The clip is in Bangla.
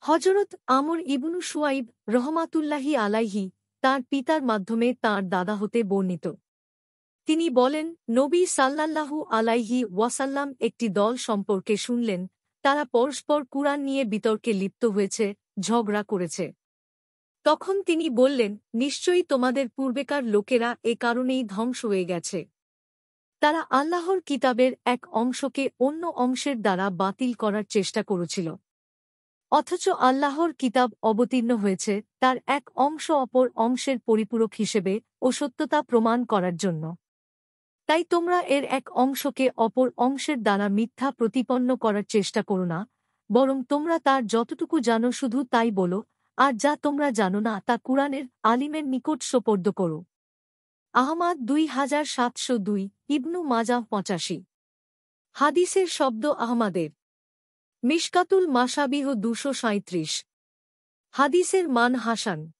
হযরত আমর ইবনু শুয়াইব রহমাতুল্লাহি আলাইহি তাঁর পিতার মাধ্যমে তাঁর দাদা হতে বর্ণিত। তিনি বলেন, নবী সাল্লাল্লাহু আলাইহি ওয়াসাল্লাম একটি দল সম্পর্কে শুনলেন, তারা পরস্পর কুরআন নিয়ে বিতর্কে লিপ্ত হয়েছে, ঝগড়া করেছে। তখন তিনি বললেন, নিশ্চয়ই তোমাদের পূর্বেকার লোকেরা এ কারণেই ধ্বংস হয়ে গেছে। তারা আল্লাহর কিতাবের এক অংশকে অন্য অংশের দ্বারা বাতিল করার চেষ্টা করেছিল। অথচ আল্লাহর কিতাব অবতীর্ণ হয়েছে তার এক অংশ অপর অংশের পরিপূরক হিসেবে ও সত্যতা প্রমাণ করার জন্য। তাই তোমরা এর এক অংশকে অপর অংশের দ্বারা মিথ্যা প্রতিপন্ন করার চেষ্টা করো না, বরং তোমরা তার যতটুকু জানো শুধু তাই বলো, আর যা তোমরা জানো না তা কুরআনের আলিমের নিকট সোপর্দ করো। আহমাদ 2702, ইবনু মাজাহ 85। হাদিসের শব্দ আহমাদের। মিশকাতুল মাশাবিহ 237। হাদিসের মান হাসান।